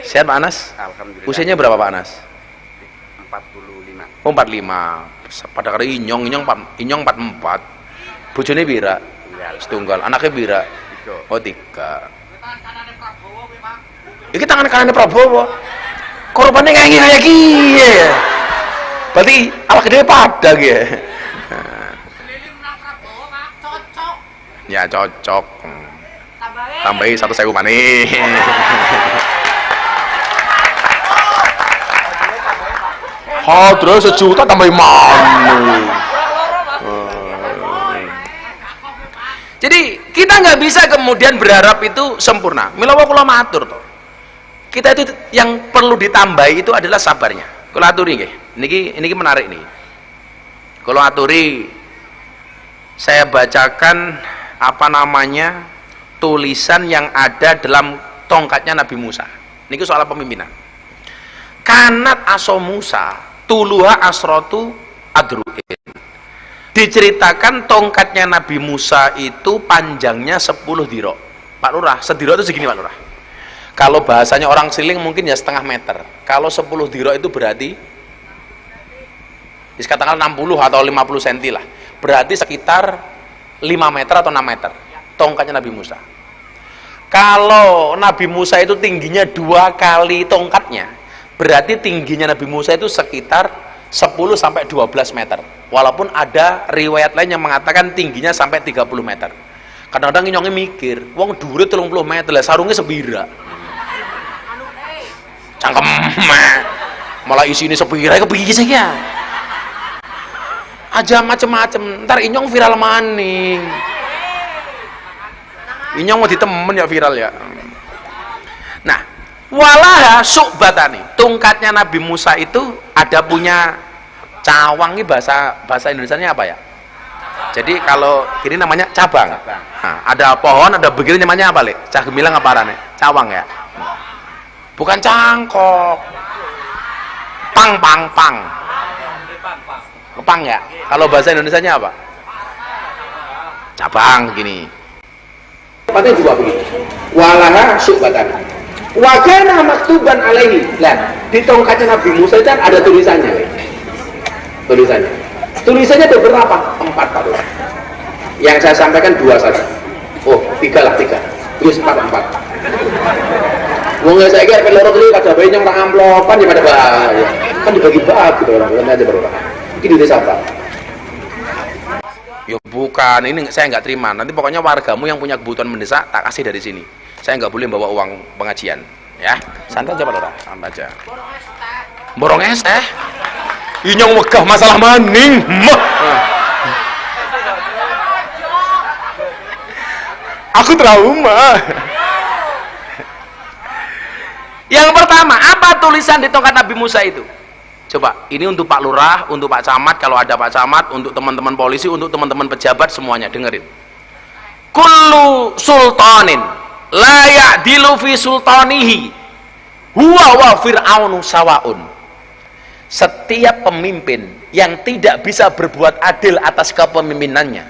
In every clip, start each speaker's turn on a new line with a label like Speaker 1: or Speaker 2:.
Speaker 1: Sehat Pak Anas?
Speaker 2: Alhamdulillah.
Speaker 1: Usianya berapa Pak Anas?
Speaker 2: 45.
Speaker 1: Oh 45. Pada kali inyong 44. Bojone pira? Setunggal. Anaknya pira? 3. Oh 3. Iki tangan kanannya Prabowo. Korbannya kayak gini ya. Berarti ala gede pada gitu. Ya cocok. Tambahin 1.000 maning. Terus 1 juta tambahin mana? Jadi kita nggak bisa kemudian berharap itu sempurna. Mila kula matur toh. Kita itu yang perlu ditambahi itu adalah sabarnya. Kula aturi nggih. Niki menarik nih. Kula aturi, saya bacakan tulisan yang ada dalam tongkatnya Nabi Musa. Niki soal pemimpinan. Kanat aso Musa tuluha asrotu adru'in. Diceritakan tongkatnya Nabi Musa itu panjangnya 10 dirok. Pak Lurah, sedirok itu segini Pak Lurah. Kalau bahasanya orang siling mungkin ya setengah meter. Kalau 10 dirok itu berarti katakanlah 60 atau 50 cm lah. Berarti sekitar 5 meter atau 6 meter tongkatnya Nabi Musa. Kalau Nabi Musa itu tingginya 2 kali tongkatnya, berarti tingginya Nabi Musa itu sekitar 10 sampai 12 meter. Walaupun ada riwayat lain yang mengatakan tingginya sampai 30 meter. Kadang-kadang nyongnya mikir, wong dhuwure 30 meter lah sarungnya sebira. Cangkem malah isi ini sepira kepiye sih ya. Aja macem-macem, ntar inyong viral maning. Inyong mau ditemen ya viral ya. Nah, walaha su'batani, tongkatnya Nabi Musa itu ada punya cawang. Ini bahasa Indonesianya apa ya? Jadi kalau ini namanya cabang. Nah, ada pohon, ada begini namanya apa, Lek? Cah gemilang apa arane? Cawang ya. Bukan cangkok. Pang. Pang ya. Kalau bahasa Indonesianya apa? Cabang gini. Patnya juga begini. Walaha su'batan. Wa kana maktuban alaihi. Nah, di tongkatnya Nabi Musa itu kan ada tulisannya, Lek. Tulisannya ada berapa? 4 Pak. Yang saya sampaikan 2 saja. Oh 3 lah 3. Terus 4. Wong saya kira peloro kali kada bae nyong amplopan ya pada bahaya. Kan dibagi-bagi orang aja baru. Ini di siapa? Ya bukan, ini saya nggak terima. Nanti pokoknya wargamu yang punya kebutuhan mendesak tak kasih dari sini. Saya nggak boleh bawa uang pengajian. Ya, santai aja Pak Lurah, santai aja. Borong es teh. Inyong wegah masalah maning. Aku trauma. Yang pertama, apa tulisan di tongkat Nabi Musa itu? Coba, ini untuk Pak Lurah, untuk Pak Camat, kalau ada Pak Camat, untuk teman-teman polisi, untuk teman-teman pejabat, semuanya dengerin. Kullu sultanin la ya'dilu fi sultanihi huwa wa fir'aunu sawaun. Setiap pemimpin yang tidak bisa berbuat adil atas kepemimpinannya,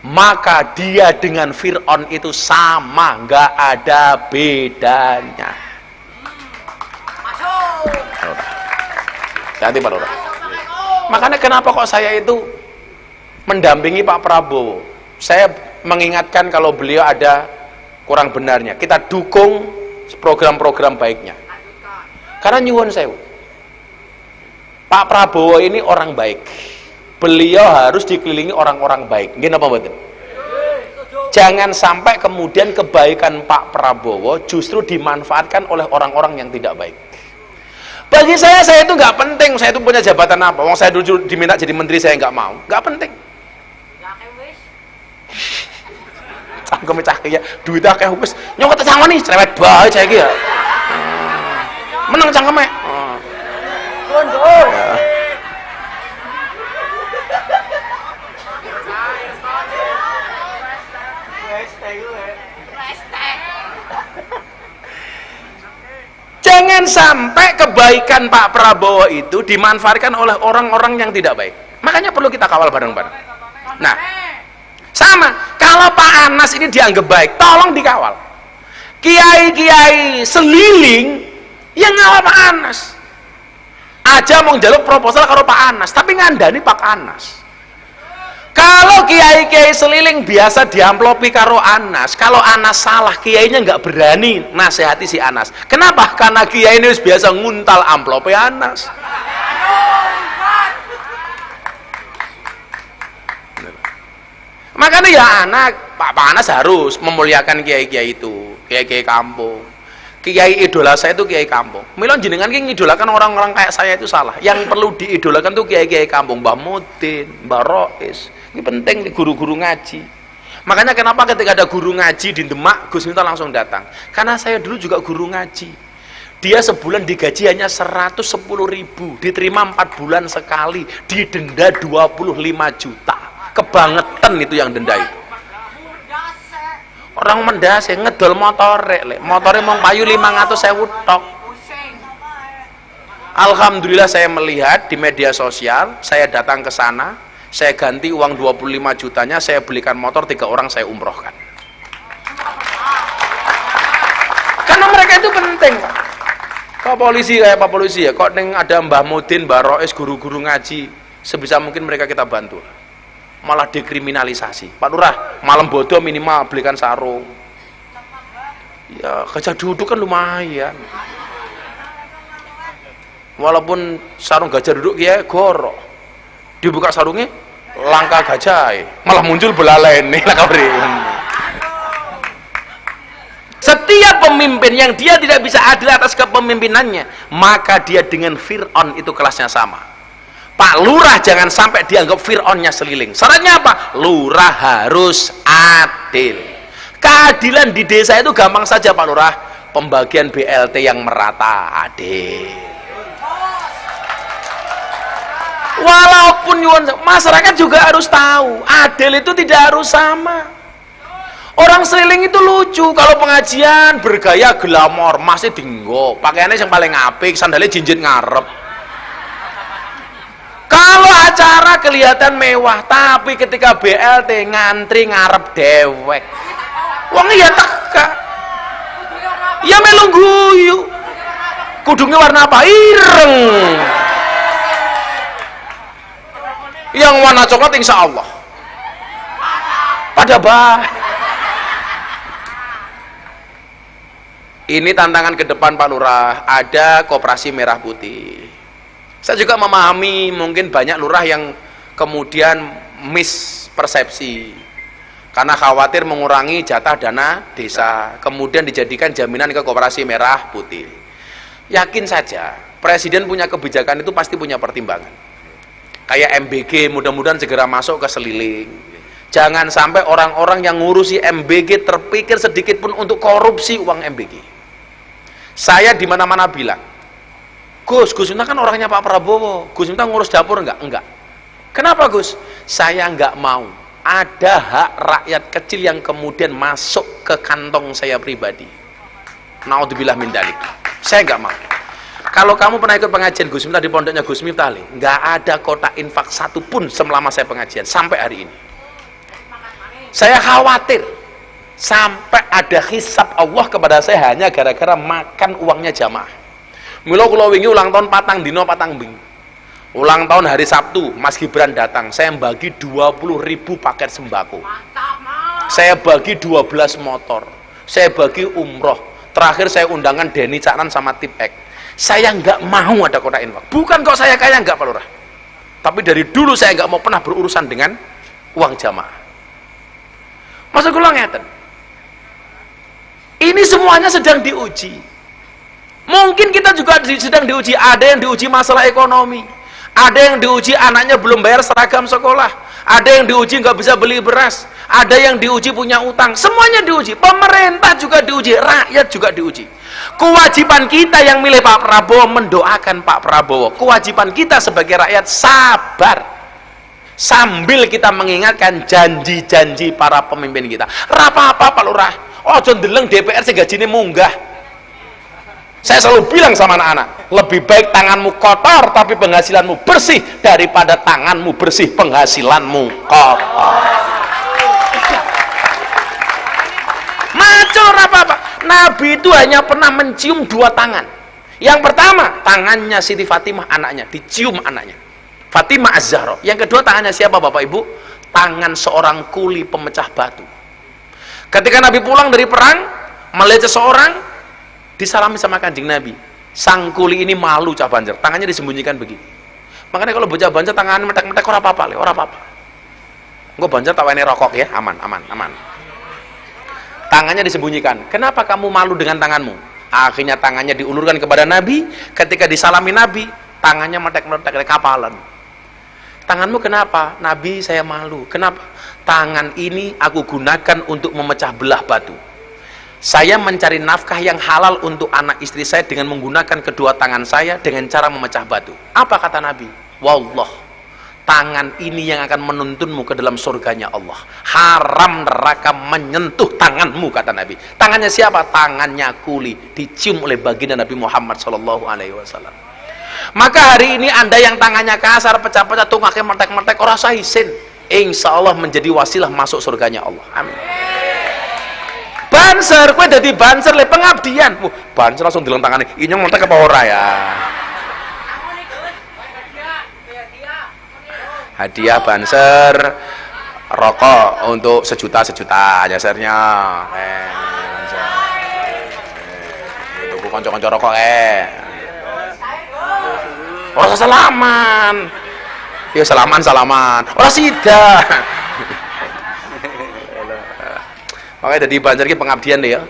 Speaker 1: maka dia dengan Fir'aun itu sama, nggak ada bedanya. Hati Pak Lurah. Makanya kenapa kok saya itu mendampingi Pak Prabowo? Saya mengingatkan kalau beliau ada kurang benarnya, kita dukung program-program baiknya. Karena nyuwun sewu, Pak Prabowo ini orang baik. Beliau harus dikelilingi orang-orang baik. Nggih napa mboten? Jangan sampai kemudian kebaikan Pak Prabowo justru dimanfaatkan oleh orang-orang yang tidak baik. Bagi saya itu nggak penting, saya itu punya jabatan apa. Wong saya dulu diminta jadi menteri, saya nggak mau. Nggak penting. Cangkem cah ya, duit akeh wis. Nyong kata cangkem nih, cerewet bae cah iki ya. Menang cangkeme. Jangan sampai kebaikan Pak Prabowo itu dimanfaatkan oleh orang-orang yang tidak baik. Makanya perlu kita kawal bareng-bareng. Nah, sama, kalau Pak Anas ini dianggap baik, tolong dikawal. Kiai-kiai seliling yang ngawal Pak Anas aja mau njaluk proposal karo Pak Anas, tapi ngandani Pak Anas. Kalau kiai-kiai seliling biasa diamplopi karo Anas, kalau Anas salah kiainya nggak berani nasihati si Anas. Kenapa? Karena kiai ini biasa nguntal amplopi Anas. Makanya ya anak Pak Anas harus memuliakan kiai-kiai itu, kiai-kiai kampung. Kiai idola saya itu kiai kampung. Milon jenengan ki ngidolakan orang-orang kayak saya itu salah. Yang perlu diidolakan tuh kiai-kiai kampung, Mbah Mudin, Mbah Rois. Ini penting nih guru-guru ngaji. Makanya kenapa ketika ada guru ngaji di Demak, Gus Miftah langsung datang. Karena saya dulu juga guru ngaji. Dia sebulan digaji hanya 110.000, diterima 4 bulan sekali, didenda 25 juta. Kebangetan itu yang denda itu. Orang mendase ngedol motore, motore mau payu 500.000 tok. Alhamdulillah saya melihat di media sosial, saya datang ke sana, saya ganti uang 25 jutanya, saya belikan motor 3 orang, saya umrohkan. Karena mereka itu penting. Kok polisi kayak Pak Polisi ya, kok neng ada Mbah Mudin, Mbah Rois, guru-guru ngaji, sebisa mungkin mereka kita bantu. Malah dekriminalisasi. Pak Lurah, malam bodoh minimal belikan sarung. Ya, gajah duduk kan lumayan. Walaupun sarung gajah duduk ya gorok. Dibuka sarungnya, langkah gajah, malah muncul belalen nih Setiap pemimpin yang dia tidak bisa adil atas kepemimpinannya, maka dia dengan Fir'aun itu kelasnya sama. Pak Lurah jangan sampai dianggap Fir'aunnya seliling. Syaratnya apa? Lurah harus adil. Keadilan di desa itu gampang saja Pak Lurah. Pembagian BLT yang merata, adil. Walaupun masyarakat juga harus tahu, adil itu tidak harus sama. Orang seliling itu lucu, kalau pengajian bergaya glamor, masih dinggo, pakaiannya yang paling apik, sandalnya jinjit ngarep. Kalau acara kelihatan mewah, tapi ketika BLT ngantri ngarep dewek. Wong iya teka. Ya melu guyu. Kudungnya warna apa? Ireng. Yang warna coklat insya Allah. Pada bah. Ini tantangan ke depan Pak Lurah. Ada koperasi merah putih. Saya juga memahami mungkin banyak lurah yang kemudian mispersepsi karena khawatir mengurangi jatah dana desa, kemudian dijadikan jaminan ke koperasi merah putih. Yakin saja, Presiden punya kebijakan itu pasti punya pertimbangan. Kayak MBG, mudah-mudahan segera masuk ke seliling. Jangan sampai orang-orang yang ngurusi MBG terpikir sedikit pun untuk korupsi uang MBG. Saya di mana-mana bilang, Gus Miftah kan orangnya Pak Prabowo. Gus Miftah ngurus dapur enggak? Enggak. Kenapa Gus? Saya enggak mau ada hak rakyat kecil yang kemudian masuk ke kantong saya pribadi. Naudzubillah min dzalik. Saya enggak mau. Kalau kamu pernah ikut pengajian Gus Miftah di pondoknya Gus Miftah, enggak ada kotak infak satu pun selama saya pengajian sampai hari ini. Saya khawatir sampai ada hisab Allah kepada saya hanya gara-gara makan uangnya jamaah. Mula kula wingi ulang tahun patang dino patang bing. Ulang tahun hari Sabtu, Mas Gibran datang. Saya bagi 20.000 paket sembako. Saya bagi 12 motor. Saya bagi umroh. Terakhir saya undangan Denny Caknan sama Tipek. Saya nggak mau ada kotak infak. Bukan kok saya kaya nggak Pak Lurah. Tapi dari dulu saya nggak mau pernah berurusan dengan uang jamaah. Maksud kula ngeten. Ini semuanya sedang diuji. Mungkin kita juga sedang diuji, ada yang diuji masalah ekonomi, ada yang diuji anaknya belum bayar seragam sekolah, ada yang diuji nggak bisa beli beras, ada yang diuji punya utang, semuanya diuji. Pemerintah juga diuji, rakyat juga diuji. Kewajiban kita yang milih Pak Prabowo mendoakan Pak Prabowo. Kewajiban kita sebagai rakyat sabar sambil kita mengingatkan janji-janji para pemimpin kita. Apa-apa Pak Lurah, ojo ndeleng DPR sing gajine munggah. Saya selalu bilang sama anak-anak, lebih baik tanganmu kotor tapi penghasilanmu bersih daripada tanganmu bersih penghasilanmu kotor. Macor apa-apa. Nabi itu hanya pernah mencium 2 tangan. Yang pertama, tangannya Siti Fatimah, anaknya, dicium anaknya. Fatimah Az-Zahra. Yang kedua, tangannya siapa Bapak Ibu? Tangan seorang kuli pemecah batu. Ketika Nabi pulang dari perang, melihat seseorang, disalami sama Kanjeng Nabi. Sang kuli ini malu cah Banjar, tangannya disembunyikan begini. Makanya kalau bocah Banjar tangan metek-metek ora apa-apa, ora apa-apa. Engko Banjar tak wene rokok ya, aman. Tangannya disembunyikan. Kenapa kamu malu dengan tanganmu? Akhirnya tangannya diulurkan kepada Nabi. Ketika disalami Nabi, tangannya metek-metek kapalan. Tanganmu kenapa? Nabi, saya malu. Kenapa? Tangan ini aku gunakan untuk memecah belah batu. Saya mencari nafkah yang halal untuk anak istri saya dengan menggunakan kedua tangan saya dengan cara memecah batu. Apa kata Nabi? Wallah, tangan ini yang akan menuntunmu ke dalam surganya Allah. Haram neraka menyentuh tanganmu, kata Nabi. Tangannya siapa? Tangannya kuli, dicium oleh baginda Nabi Muhammad SAW. Maka hari ini Anda yang tangannya kasar, pecah-pecah, tungaknya mertek-mertek, orang sahisin, insya Allah menjadi wasilah masuk surganya Allah. Amin. Banser, kue jadi banser le pengabdian. Banser langsung dilang tangannya. Inyong mertek apa ora ya? Hadiah banser rokok untuk sejuta jasarnya. Itu konco-konco rokok Orang salaman. Ya salaman. Orang sida. Makanya jadi Banjar ki pengabdian deh ya.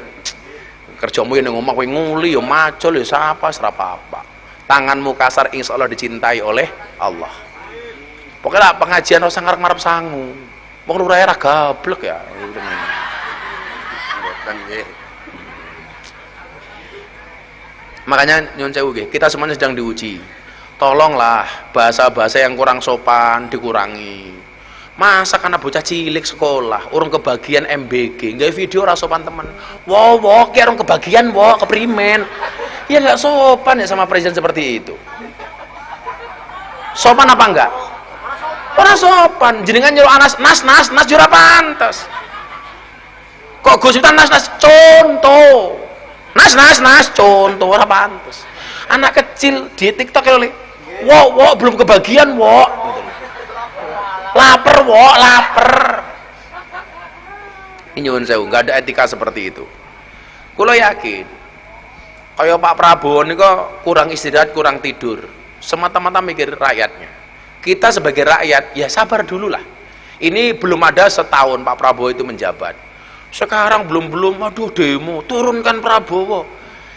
Speaker 1: Kerjamu yang ngomong kowe nguli ya macul ya sapa serapa-apa. Tanganmu kasar insya Allah dicintai oleh Allah. Pokoknya pengajian harus ngarep-ngarep sangu. Wong lurah ra gablek ya. Makanya nyun sewu nggih, kita semuanya sedang diuji. Tolonglah bahasa-bahasa yang kurang sopan dikurangi. Masa karena bocah cilik sekolah urung kebagian MBG nggak video rasopan temen wow kayak orang kebagian keprimen ya nggak sopan ya sama presiden seperti itu. Sopan apa enggak? Orang sopan jenengan nyuruh anas nas jura pantes kok gusutan nas contoh nas contoh orang pantes. Anak kecil di TikTok oleh wow belum kebagian lapar ini nyuwun sewu, nggak ada etika seperti itu. Kulo yakin kayak Pak Prabowo ini kok kurang istirahat, kurang tidur, semata-mata mikir rakyatnya. Kita sebagai rakyat ya sabar dulu lah. Ini belum ada setahun Pak Prabowo itu menjabat, sekarang belum aduh demo turunkan Prabowo.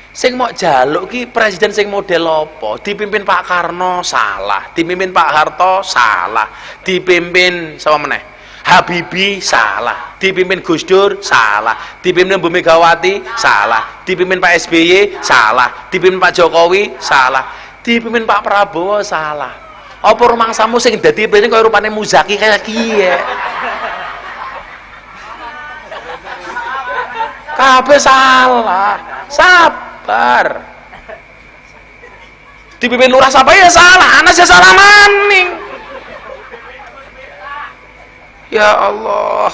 Speaker 1: Sing mau jaluk ki presiden sing model apa? Dipimpin Pak Karno salah, dipimpin Pak Harto salah, dipimpin sama meneh Habibie salah, dipimpin Gus Dur salah, dipimpin Bu Megawati salah, dipimpin Pak SBY salah, dipimpin Pak Jokowi salah, dipimpin Pak Prabowo salah. Apa rumangsamu sing dadi presiden kaya rupane Muzaki kayak kiye? Kabeh salah. Dipimpin lurah siapa ya salah, anak saya salah maning. Ya Allah.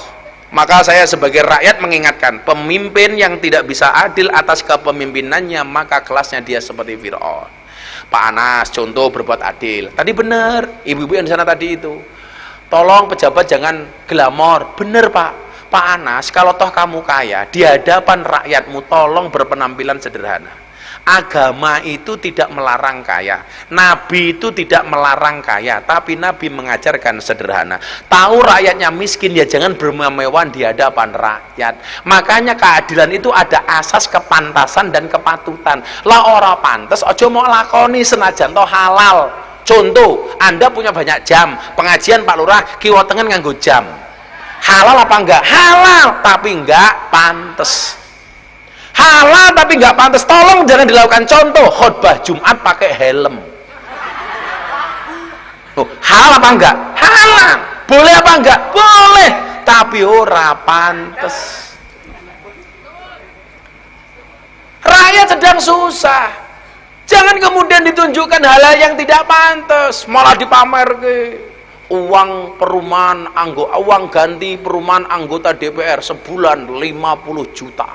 Speaker 1: Maka saya sebagai rakyat mengingatkan, pemimpin yang tidak bisa adil atas kepemimpinannya maka kelasnya dia seperti Fir'aun. Pak Anas contoh berbuat adil. Tadi benar, ibu-ibu yang di sana tadi itu. Tolong pejabat jangan glamor. Benar Pak. Pak Anas, kalau toh kamu kaya, di hadapan rakyatmu tolong berpenampilan sederhana. Agama itu tidak melarang kaya, Nabi itu tidak melarang kaya, tapi Nabi mengajarkan sederhana. Tahu rakyatnya miskin ya jangan bermewah-mewahan di hadapan rakyat. Makanya keadilan itu ada asas kepantasan dan kepatutan. Lah ora pantes aja mau lakoni senajan toh halal. Contoh, Anda punya banyak jam, pengajian Pak Lurah kiwa tengen nganggo jam. Halal apa enggak? Halal, tapi enggak pantes. Halal tapi enggak pantes. Tolong jangan dilakukan. Contoh, khutbah Jumat pakai helm. Halal apa enggak? Halal. Boleh apa enggak? Boleh, tapi ora pantes. Rakyat sedang susah. Jangan kemudian ditunjukkan hal yang tidak pantes, malah dipamerke. Uang perumahan uang ganti perumahan anggota DPR sebulan 50 juta.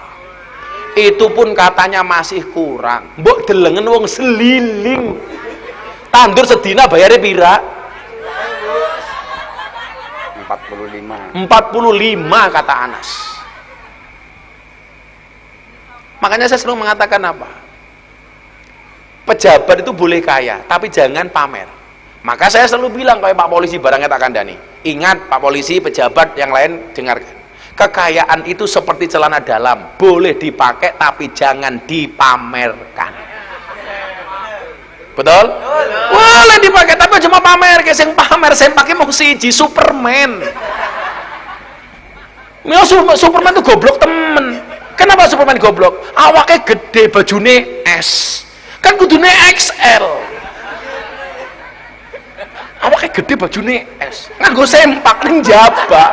Speaker 1: Itu pun katanya masih kurang. Mbok delengen wong seliling. Tandur sedina bayarnya pira?
Speaker 2: 45.
Speaker 1: 45 kata Anas. Makanya saya selalu mengatakan apa? Pejabat itu boleh kaya, tapi jangan pamer. Maka saya selalu bilang kayak Pak Polisi barangnya tak kandani. Ingat Pak Polisi, pejabat yang lain dengarkan. Kekayaan itu seperti celana dalam, boleh dipakai tapi jangan dipamerkan. Betul? Boleh dipakai tapi cuma pamer. Kayak sing pamer, saya pakai mau siji Superman. Superman itu goblok temen. Kenapa Superman goblok? Awaknya gede, bajune S. Kan kudune XL. Awaknya gede, bajune S. Nganggo sempak ning jaba.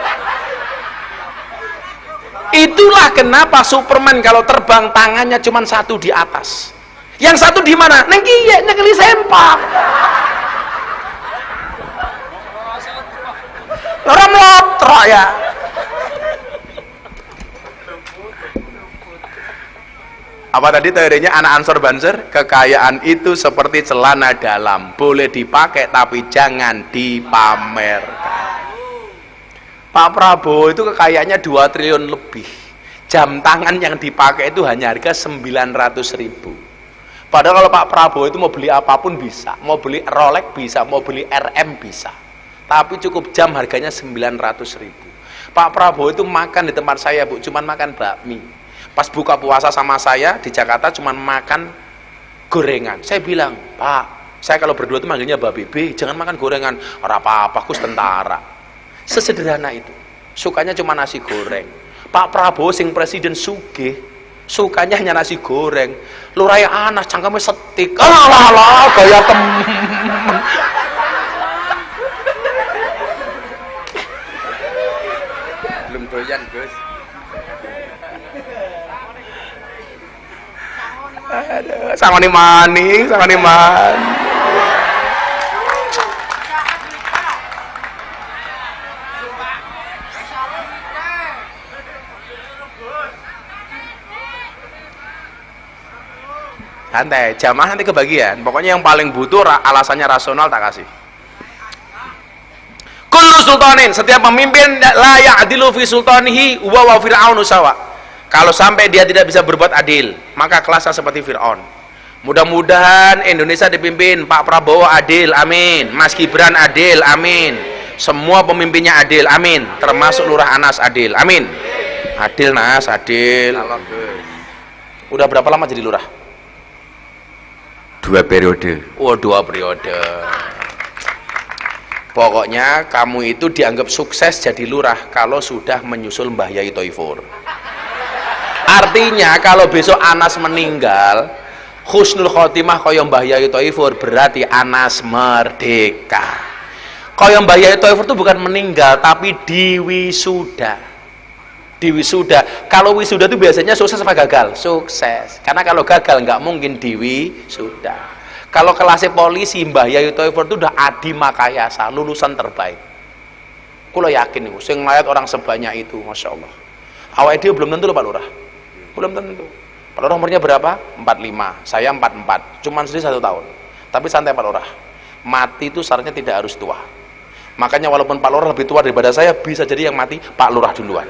Speaker 1: Itulah kenapa Superman kalau terbang tangannya cuma satu di atas. Yang satu di mana? Neng kiye nyekeli sempak. Orang lotrok ya. Apa tadi teorinya anak Ansor Banser? Kekayaan itu seperti celana dalam, boleh dipakai tapi jangan dipamerkan. Pak Prabowo itu kekayaannya 2 triliun lebih. Jam tangan yang dipakai itu hanya harga 900.000. Padahal kalau Pak Prabowo itu mau beli apapun bisa, mau beli Rolex bisa, mau beli RM bisa. Tapi cukup jam harganya 900.000. Pak Prabowo itu makan di tempat saya, Bu, cuman makan bakmi. Pas buka puasa sama saya di Jakarta cuman makan gorengan. Saya bilang, Pak, saya kalau berdua itu manggilnya Mbak Bebe, jangan makan gorengan. Ora apa-apa, kus tentara. Sesederhana itu. Sukanya cuma nasi goreng. Pak Prabowo sing presiden sugih, sukanya hanya nasi goreng. Lurai Anas cangkeme setik. Alah, gaya temen.
Speaker 2: Belum doyan, Gus.
Speaker 1: Aduh, sama nih maning, sama nih man. Santai, jamaah nanti kebagian. Pokoknya yang paling butuh alasannya rasional tak kasih. Kullu sultanin, setiap pemimpin la ya'dilu fi sultanihi wa fir'aunu sawa. Kalau sampai dia tidak bisa berbuat adil, maka kelasnya seperti Fir'aun. Mudah-mudahan Indonesia dipimpin Pak Prabowo adil, amin. Mas Gibran adil, amin. Semua pemimpinnya adil, amin. Termasuk Lurah Anas adil, amin. Adil Nas, adil. Udah berapa lama jadi lurah?
Speaker 2: 2 periode.
Speaker 1: Oh, 2 periode. Pokoknya kamu itu dianggap sukses jadi lurah kalau sudah menyusul Mbah Yai Toifur. Artinya kalau besok Anas meninggal, husnul khotimah kaya Mbah Yai Toifur, berarti Anas merdeka. Kaya Mbah Yai Toifur itu bukan meninggal tapi diwisuda. Diwisuda. Kalau wisuda itu biasanya sukses apa gagal? Sukses. Karena kalau gagal nggak mungkin diwisuda. Kalau kelasnya polisi Mbah Yai Toifur itu udah adi makayasa, lulusan terbaik. Kulo yakin nih, sing ngeliat orang sebanyak itu, masya Allah. Awal dia belum tentu loh Pak Lurah. Belum tentu. Pak Lurah umurnya berapa? 45. Saya 44. Cuman sedih 1 tahun. Tapi santai Pak Lurah. Mati itu syaratnya tidak harus tua. Makanya walaupun Pak Lurah lebih tua daripada saya, bisa jadi yang mati Pak Lurah duluan.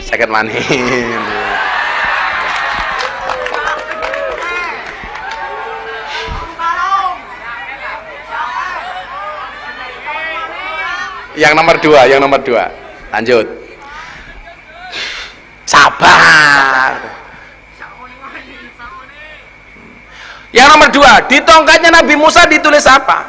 Speaker 1: Second manin. Yang nomor 2. Lanjut. Sabar. Yang nomor 2, di tongkatnya Nabi Musa ditulis apa?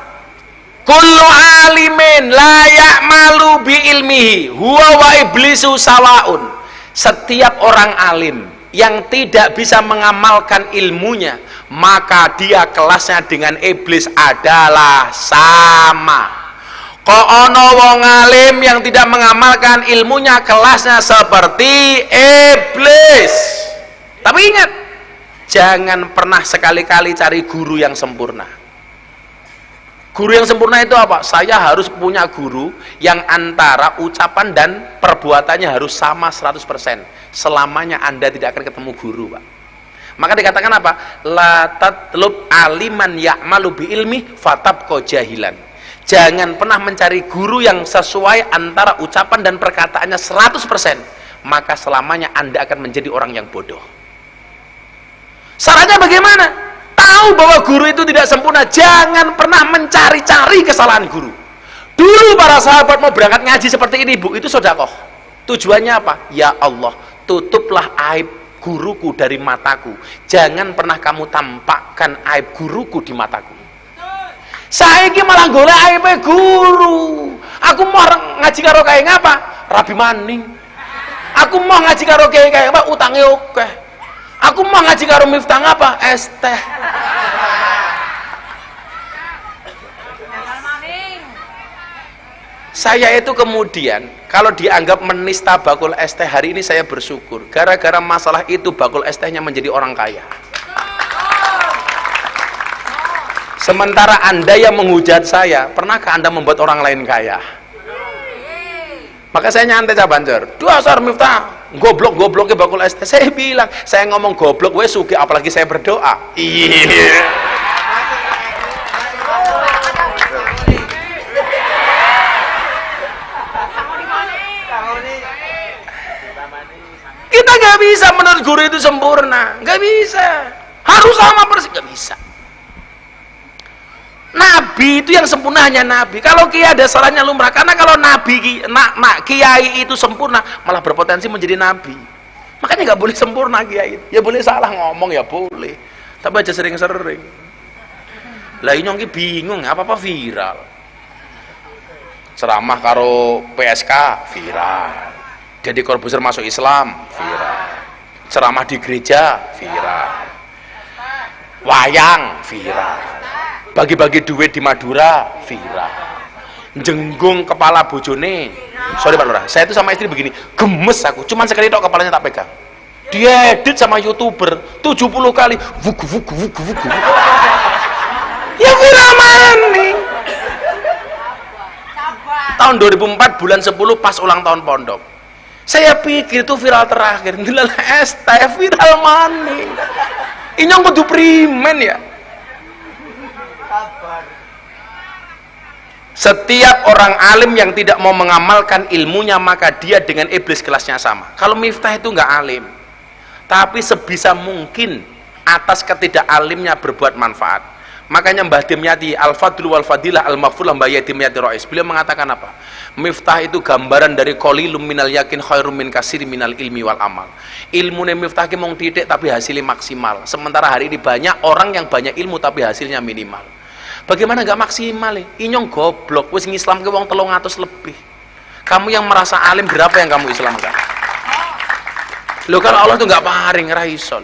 Speaker 1: Kullu alimin la ya'malu bi ilmihi huwa wa iblisu sawaun. Setiap orang alim yang tidak bisa mengamalkan ilmunya, maka dia kelasnya dengan iblis adalah sama. Kok ono wong alim yang tidak mengamalkan ilmunya, kelasnya seperti iblis. Tapi ingat, jangan pernah sekali-kali cari guru yang sempurna. Guru yang sempurna itu apa? Saya harus punya guru yang antara ucapan dan perbuatannya harus sama 100%. Selamanya Anda tidak akan ketemu guru, Pak. Maka dikatakan apa? La tatlub aliman ya'malu bi ilmi fatabqa jahilan. Jangan pernah mencari guru yang sesuai antara ucapan dan perkataannya 100%. Maka selamanya Anda akan menjadi orang yang bodoh. Sarannya bagaimana? Tahu bahwa guru itu tidak sempurna, jangan pernah mencari-cari kesalahan guru. Dulu para sahabat mau berangkat ngaji seperti ini, Bu, itu sedekah. Tujuannya apa? Ya Allah, tutuplah aib guruku dari mataku. Jangan pernah kamu tampakkan aib guruku di mataku. Saiki malah golek aibe guru. Aku mau ngaji karo kae ngapa? Rabi maning. Aku mau ngaji karo kae ngapa? Utange akeh. Aku mau ngaji karo Miftah apa? Es teh. Saya itu kemudian kalau dianggap menista bakul es teh, hari ini saya bersyukur. Gara-gara masalah itu bakul es tehnya menjadi orang kaya. Sementara Anda yang menghujat saya, pernahkah Anda membuat orang lain kaya? Maka saya nyantai Cabanjar. Dasar Miftah, goblok-gobloknya bakul es teh. Saya bilang, saya ngomong goblok gue sugi, apalagi saya berdoa. Iya. Kita nggak bisa menurut guru itu sempurna, nggak bisa. Harus sama persis, nggak bisa. Nabi itu yang sempurna hanya Nabi. Kalau kiai ada salahnya lumrah, karena kalau Nabi, kiai itu sempurna, malah berpotensi menjadi Nabi. Makanya nggak boleh sempurna kiai. Ya boleh salah ngomong ya boleh, tapi aja sering-sering. Lah ini nyongki bingung, apa viral. Ceramah karo PSK viral. Jadi Corbuzier masuk Islam viral. Ceramah di gereja viral. Wayang viral. Bagi-bagi duit di Madura viral. Jenggung kepala bojone. Sorry Pak Lurah, saya itu sama istri begini, gemes aku, cuman sekali tok kepalanya tak pegang. Diedit sama YouTuber 70 kali. Vuk. Ya viral maning. Tahun 2004 bulan 10 pas ulang tahun pondok. Saya pikir itu viral terakhir. Dilal es teh viral maning. Ini yang kudu primen ya. Setiap orang alim yang tidak mau mengamalkan ilmunya, maka dia dengan iblis kelasnya sama. Kalau Miftah itu nggak alim, tapi sebisa mungkin atas ketidakalimnya berbuat manfaat. Makanya Mbah Dimyati Al-Fadlu wal Fadilah Al-Maghfurlah Mbah Dimyati Rais, beliau mengatakan apa? Miftah itu gambaran dari qalilum minal yakin khairum min katsiri minal ilmi wal amal. Ilmune Miftah ki mung titik tapi hasilnya maksimal. Sementara hari ini banyak orang yang banyak ilmu tapi hasilnya minimal. Bagaimana nggak maksimal ya? Inyong goblok, wis ngislam ke wong 300 lebih. Kamu yang merasa alim, berapa yang kamu islamkan? Loh, kalau Allah tuh nggak paring, raison.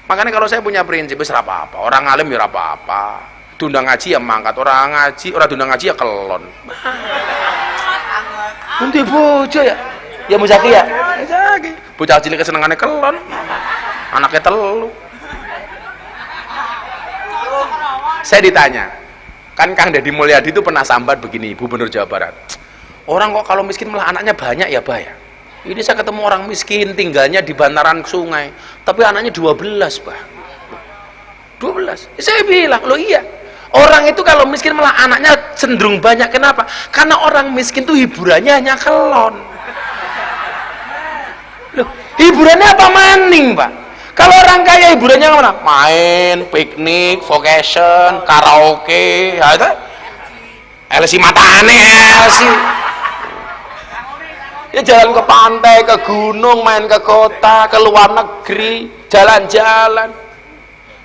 Speaker 1: Makanya kalau saya punya prinsip, wis apa-apa. Orang alim ya apa-apa. Diundang ngaji ya mangkat, orang diundang ngaji ya kelon. Nanti bojo ya? Ya Muzaki ya? Muzaki. Bocah cilik kesenangannya kelon. Anaknya telu. Saya ditanya, kan Kang Deddy Mulyadi itu pernah sambat begini, Gubernur Jawa Barat. Orang kok kalau miskin malah anaknya banyak ya, Bah ya? Ini saya ketemu orang miskin tinggalnya di bantaran sungai, tapi anaknya 12, Bah. 12. Saya bilang, loh iya. Orang itu kalau miskin malah anaknya cenderung banyak. Kenapa? Karena orang miskin tuh hiburannya hanya kelon. Loh, hiburannya apa maning, Pak? Kalau orang kaya hiburannya kemana? Main, piknik, vacation, karaoke, ya itu. LC matane LC. Ya jalan ke pantai, ke gunung, main ke kota, ke luar negeri, jalan-jalan.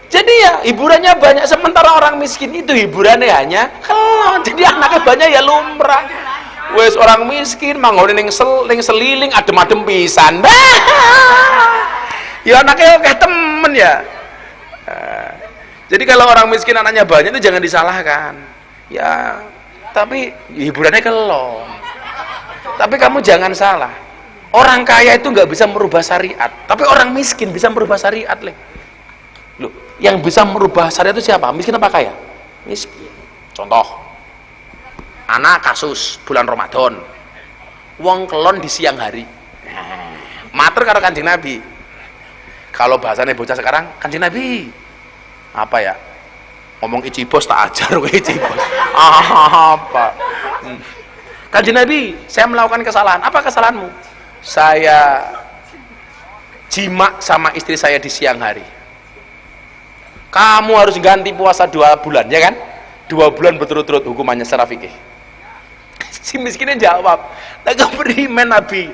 Speaker 1: Jadi ya hiburannya banyak, sementara orang miskin itu hiburannya hanya kelon. Jadi anaknya banyak ya lumrah. Wes orang miskin manggone ning seliling adem-adem pisan. Ya anaknya kayak temen ya. Jadi kalau orang miskin anaknya banyak itu jangan disalahkan. Ya, tapi hiburannya kelon. Tapi kamu jangan salah. Orang kaya itu nggak bisa merubah syariat, tapi orang miskin bisa merubah syariat, Loh, yang bisa merubah syariat itu siapa? Miskin apa kaya? Miskin. Contoh, anak kasus bulan Ramadan, wong kelon di siang hari, matur karo Kanjeng Nabi. Kalau bahasanya bocah sekarang, Kanjeng Nabi apa ya, ngomong icibos tak ajar kowe icibos apa. Kanjeng Nabi, saya melakukan kesalahan. Apa kesalahanmu? Saya jima sama istri saya di siang hari. Kamu harus ganti puasa 2 bulan, ya kan? 2 bulan berturut-turut hukumannya secara fikih. Si miskinnya jawab, "Lah keprimen Nabi?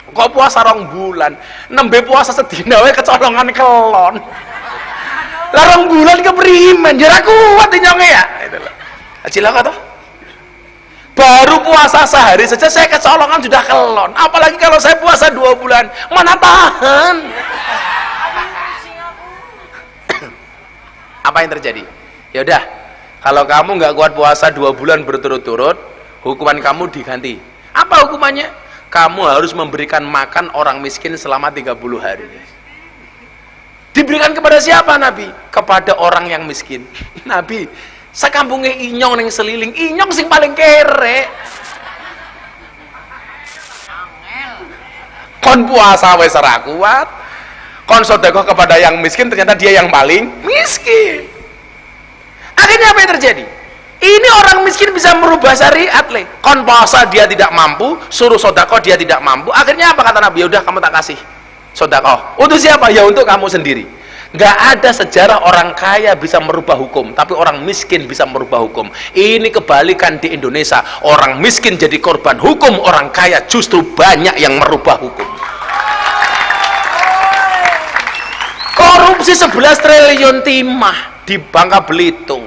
Speaker 1: Kok puasa 2 bulan? Nembe puasa sedina wae kecolongan kelon. Lah 2 bulan keprimen? Ya ra kuat nyonge ya." Itu loh. Cilaka toh? Baru puasa sehari saja saya kecolongan sudah kelon. Apalagi kalau saya puasa 2 bulan, mana tahan? Apa yang terjadi? Ya udah, kalau kamu nggak kuat puasa 2 bulan berturut-turut, hukuman kamu diganti. Apa hukumannya? Kamu harus memberikan makan orang miskin selama 30 hari. Diberikan kepada siapa Nabi? Kepada orang yang miskin. Nabi, sakampungnya inyong neng seliling, inyong sing paling kere. Kon puasa wes ora kuat, kon sedekah kepada yang miskin, ternyata dia yang paling miskin. Akhirnya apa yang terjadi? Ini orang miskin bisa merubah syariat le. Kon puasa dia tidak mampu, suruh sedekah dia tidak mampu. Akhirnya apa kata Nabi? Ya udah kamu tak kasih sedekah. Untuk siapa? Ya untuk kamu sendiri. Nggak ada sejarah orang kaya bisa merubah hukum, tapi orang miskin bisa merubah hukum. Ini kebalikan di Indonesia. Orang miskin jadi korban hukum, orang kaya justru banyak yang merubah hukum. Korupsi 11 triliun timah di Bangka Belitung,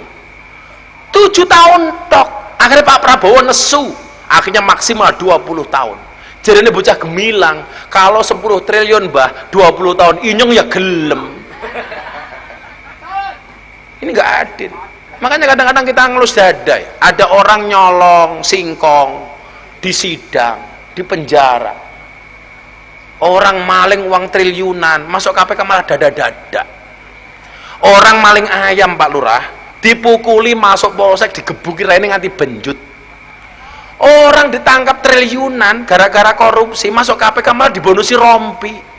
Speaker 1: 7 tahun tok. Akhirnya Pak Prabowo nesu, akhirnya maksimal 20 tahun. Jadi ini bocah gemilang, kalau 10 triliun bah 20 tahun inyong ya gelem. Ini nggak adil. Makanya kadang-kadang kita ngelus dada ya. Ada orang nyolong singkong di sidang, di penjara. Orang maling uang triliunan masuk KPK malah dada-dada. Orang maling ayam Pak Lurah dipukuli masuk polsek, digebuki rene nganti benjut. Orang ditangkap triliunan gara-gara korupsi masuk KPK malah dibonusi rompi.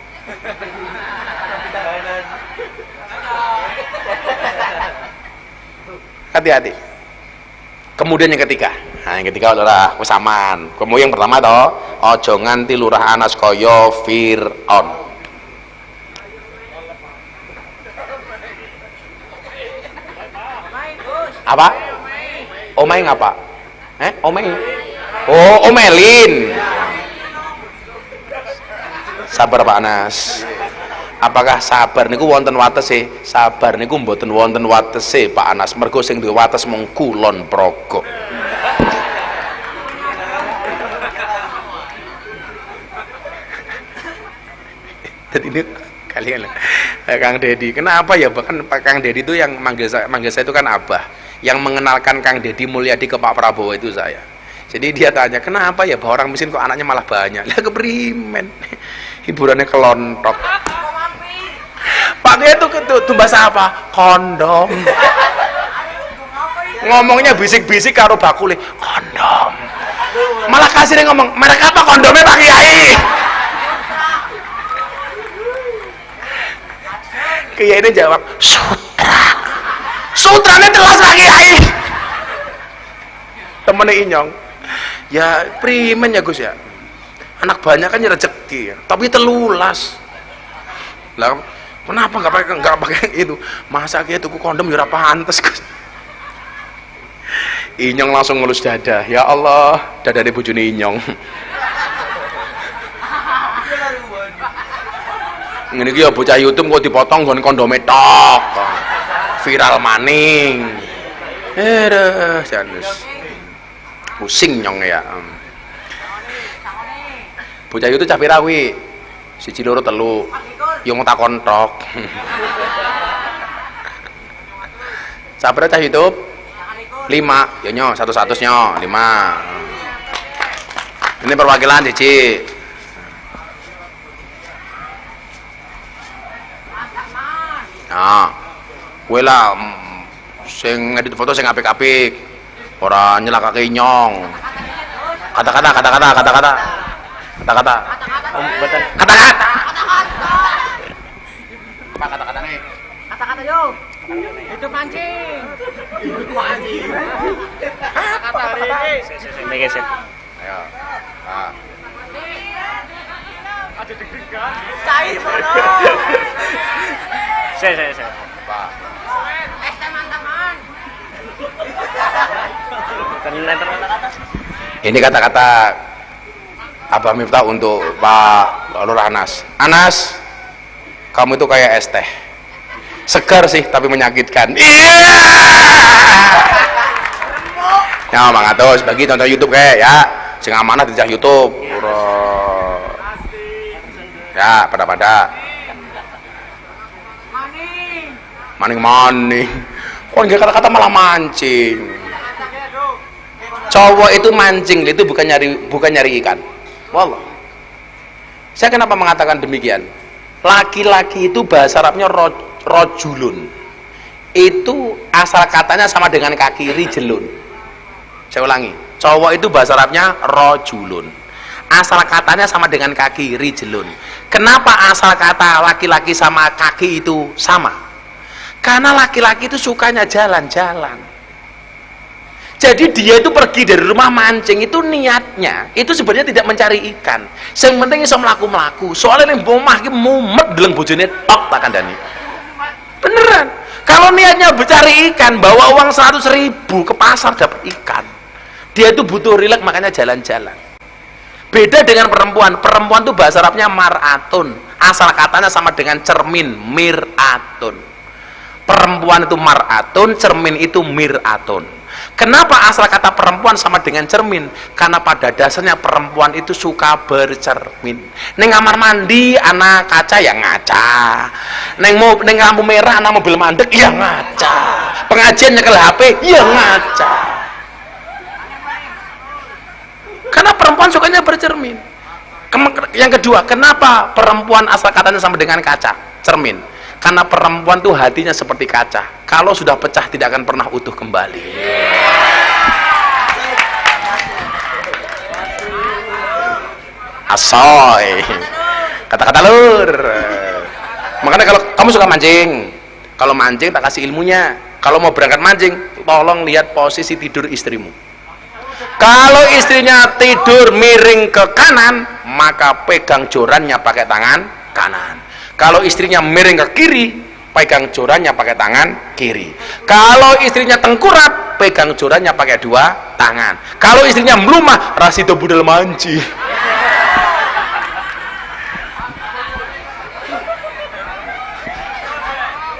Speaker 1: Hati-hati. Kemudian yang ketiga, nah yang ketiga Lurah wis aman. Kemudian yang pertama toh, ojo nganti Lurah Anas kaya Fir'aun. Apa? Omai ngapa? Omai? Oh, omelin. Sabar Pak Anas. Apakah sabar niku wonten watese? Sabar niku mboten wonten watese Pak Anas, mergo sing duwe wates mung kulon progo. Jadi ini kalian Kang Dedi, kenapa ya bahkan Pak Kang Dedi itu yang manggil saya itu kan Abah, yang mengenalkan Kang Dedi Mulyadi ke Pak Prabowo itu saya. Jadi dia tanya, kenapa ya bahwa orang miskin kok anaknya malah banyak? Lah keprimen, hiburannya kelontok. Pakai itu bahasa apa? Kondom. Ngomongnya bisik-bisik karo bakule, kondom. Malah kasirnya ngomong, mereka apa kondomnya Pak Kiai? Kiai ini jawab, sutra. Sutranya jelas Pak Kiai. Temennya Inyong, ya primen ya Gus ya. Anak banyak kan ya rezeki, tapi telulas. Lah kenapa nggak pakai itu? Masa Kiai tuku kondom ya ora pantes Gus. Inyong langsung ngelus dada. Ya Allah, dada dari bojone Inyong. Ngene iki ya bocah YouTube kok dipotong nggon kondome tok. Viral maning. Janus. Pusing nyong ya. Bocah YouTube cah pira kuwi? 1 2 3. Yo takon tok. Sabar cah YouTube 5, ya nyo 100 nyo 5. Ini perwakilan Cici. Nah, kowe lah sing ngedit foto sing apik-apik. Ora nyelakake nyong. Kata-kata. Kata-kata. Kata-kata. Apa kata-katanya?
Speaker 3: Kata-kata yo. Hidup mancing. Kata hari ini.
Speaker 1: Ayo. Ah.
Speaker 3: Ada deg-degan. Cair mono. Saya.
Speaker 1: Apa?
Speaker 3: Es teman-teman.
Speaker 1: Ini kata-kata Abah Miftah untuk Pak Lurah Anas. Anas, kamu itu kayak es teh. Segar sih tapi menyakitkan. Iya. Ya mangatos bagi tonton YouTube kayak ya. Sing amanah di YouTube. Ya, pada. Maning. Kok nggak kata-kata malah mancing. Cowok itu mancing itu bukan nyari ikan. Wallah. Saya kenapa mengatakan demikian? Laki-laki itu bahasa Arabnya rojulun. Itu asal katanya sama dengan kaki rijlun. Saya ulangi. Cowok itu bahasa Arabnya rojulun. Asal katanya sama dengan kaki rijlun. Kenapa asal kata laki-laki sama kaki itu sama? Karena laki-laki itu sukanya jalan-jalan. Jadi dia itu pergi dari rumah mancing itu niatnya itu sebenarnya tidak mencari ikan. Yang penting iso mlaku-mlaku. Soalnya ning omah iki mumet deleng bojone tok tak kandhani. Beneran. Kalau niatnya mencari ikan, bawa uang 100.000 ke pasar dapat ikan. Dia itu butuh rileks makanya jalan-jalan. Beda dengan perempuan. Perempuan itu bahasa Arabnya mar'atun. Asal katanya sama dengan cermin, mir'atun. Perempuan itu mar'atun, cermin itu mir'atun. Kenapa asal kata perempuan sama dengan cermin? Karena pada dasarnya perempuan itu suka bercermin. Neng kamar mandi anak kaca ya ngaca. Neng lampu merah anak mobil mandek ya ngaca. Pengajian nyekel HP ya ngaca. Karena perempuan sukanya bercermin. Yang kedua, kenapa perempuan asal katanya sama dengan kaca, cermin? Karena perempuan tuh hatinya seperti kaca. Kalau sudah pecah tidak akan pernah utuh kembali. Asoy. Kata-kata lur. Makanya kalau kamu suka mancing, kalau mancing tak kasih ilmunya. Kalau mau berangkat mancing, tolong lihat posisi tidur istrimu. Kalau istrinya tidur miring ke kanan, maka pegang jorannya pakai tangan kanan. Kalau istrinya miring ke kiri, pegang jorannya pakai tangan kiri. Kalau istrinya tengkurap, pegang jorannya pakai dua tangan. Kalau istrinya melumah, rasido budal manci.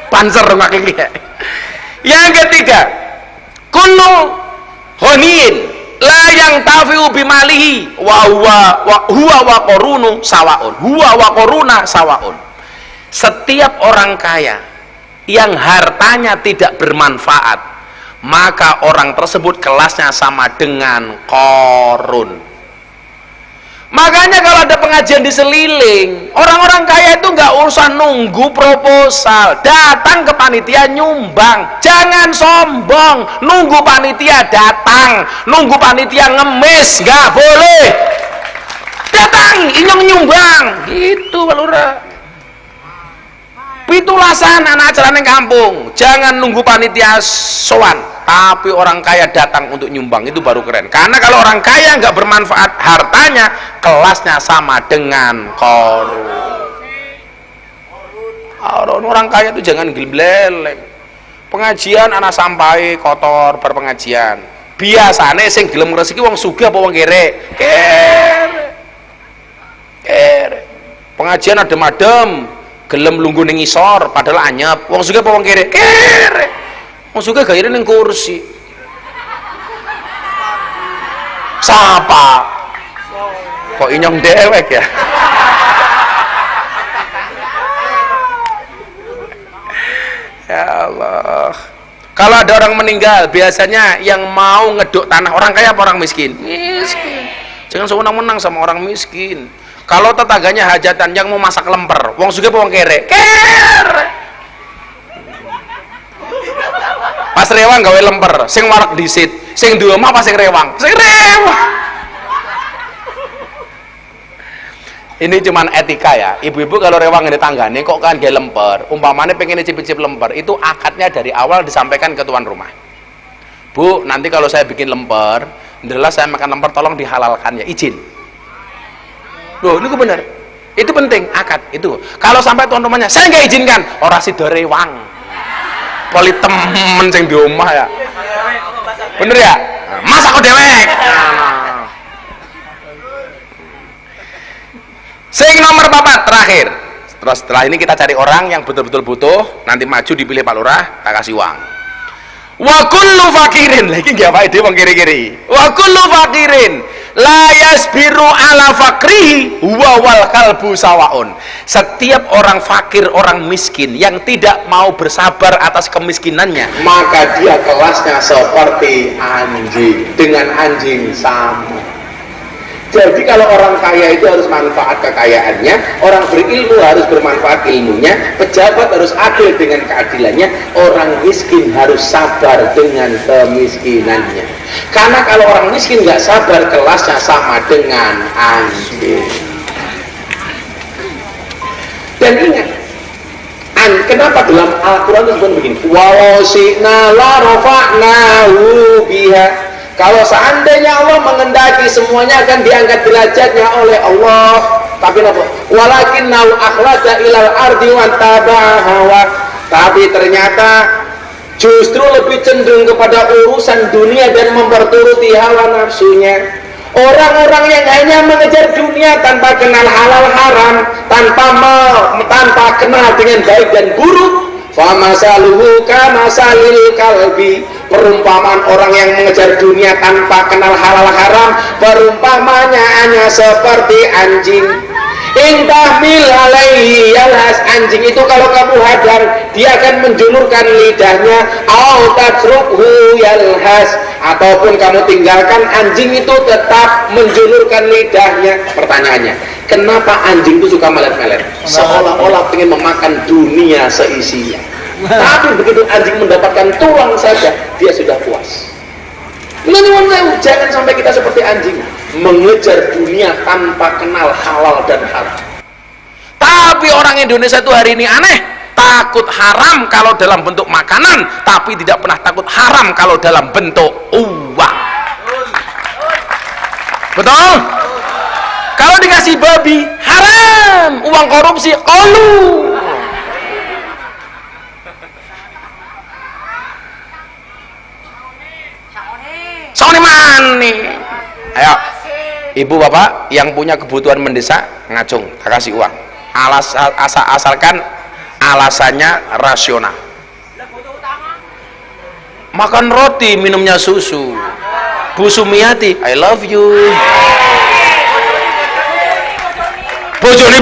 Speaker 1: Panzer nggak kiki. Yang ketiga, kullu honin la yang tafiu bimalihi wa huwa wa qarunu sawaun. Huwa wa qaruna sawaun. Setiap orang kaya yang hartanya tidak bermanfaat, maka orang tersebut kelasnya sama dengan korun. Makanya kalau ada pengajian di Seliling, orang-orang kaya itu nggak usah nunggu proposal, datang ke panitia nyumbang. Jangan sombong, nunggu panitia datang, nunggu panitia ngemis, nggak boleh. Datang, inyong nyumbang, gitu Pak Lurah. Pitulasan anak acara neng kampung, jangan nunggu panitia sowan, tapi orang kaya datang untuk nyumbang, itu baru keren. Karena kalau orang kaya nggak bermanfaat hartanya, kelasnya sama dengan korun. Orang kaya itu jangan gelem-gelem. Pengajian anak sampai kotor berpengajian. Biasane sing gelem ngresiki wong sugih apa wong kere? Kere. Pengajian adem-adem, gelem lungguh ning ngisor padahal anyep. Wong sugih apa wong kere? Kere. Wong sugih gayane ning kursi. Sapa? Kok inyong dewek ya? Ya Allah. Kalau ada orang meninggal, biasanya yang mau ngeduk tanah orang kaya apa orang miskin? Miskin. Jangan sewenang-wenang sama orang miskin. Kalau tetangganya hajatan yang mau masak lemper, wong sugih apa wong kere? Kere. Pas rewang gawe lemper, sing warak disit. Sing duwe omah apa sing rewang? Sing rewang. Ini cuman etika ya. Ibu-ibu kalau rewang di tanggane kok kan dia lemper, umpamanya pengen cicip-cicip lemper, itu akadnya dari awal disampaikan ke tuan rumah. Bu, nanti kalau saya bikin lemper, adalah saya makan lemper, tolong dihalalkan ya, izin. Loh, ini benar. Itu penting, akad itu. Kalau sampai tuan rumahnya, saya nggak izinkan, orang sido rewang. Poli temen sing di omah ya. Bener ya? Masa kok dewek? Sing nomor 4 terakhir. Terus setelah ini kita cari orang yang betul-betul butuh, nanti maju dipilih Pak Lurah, tak kasih uang. Wa kullu fakirin, lagi nggak apa itu bang kiri-kiri. Wa kullu fakirin la yasbiru ala fakrihi huwa wal kalbu sawaun. Setiap orang fakir, orang miskin yang tidak mau bersabar atas kemiskinannya, maka dia kelasnya seperti anjing, dengan anjing sama. Jadi kalau orang kaya itu harus manfaat kekayaannya, orang berilmu harus bermanfaat ilmunya, pejabat harus adil dengan keadilannya, orang miskin harus sabar dengan kemiskinannya. Karena kalau orang miskin nggak sabar, kelasnya sama dengan anjing. Dan ingat, kenapa dalam Al-Quran itu begini? Walau syi'na la rafa'nahu biha. Kalau seandainya Allah mengendaki, semuanya akan diangkat derajatnya oleh Allah. Tapi apa? Walakin nau akhlada ilal ardi wa tabahawa. Tapi ternyata justru lebih cenderung kepada urusan dunia dan memperturuti hawa nafsunya. Orang-orang yang hanya mengejar dunia tanpa kenal halal haram, tanpa kenal dengan baik dan buruk, famasaluhu kamasalil kalbi. Perumpamaan orang yang mengejar dunia tanpa kenal halal haram, perumpamanya hanya seperti anjing. Intahmil alaihi yalhas. Anjing itu kalau kamu hadang, dia akan menjulurkan lidahnya. Au tatrukhu yalhas. Ataupun kamu tinggalkan, anjing itu tetap menjulurkan lidahnya. Pertanyaannya, kenapa anjing itu suka melet-melet? Seolah-olah ingin memakan dunia seisinya. Tapi begitu anjing mendapatkan tulang saja, dia sudah puas. Jangan sampai kita seperti anjing, mengejar dunia tanpa kenal halal dan haram. Tapi orang Indonesia itu hari ini aneh, takut haram kalau dalam bentuk makanan, tapi tidak pernah takut haram kalau dalam bentuk uang. Betul? Kalau dikasih babi, haram. Uang korupsi, kolu. Soalnya mana? Ayo, ibu bapak yang punya kebutuhan mendesak, ngacung, tak kasih uang. Asalkan alasannya rasional. Makan roti, minumnya susu. Bu Sumiati, I love you. Bojoni.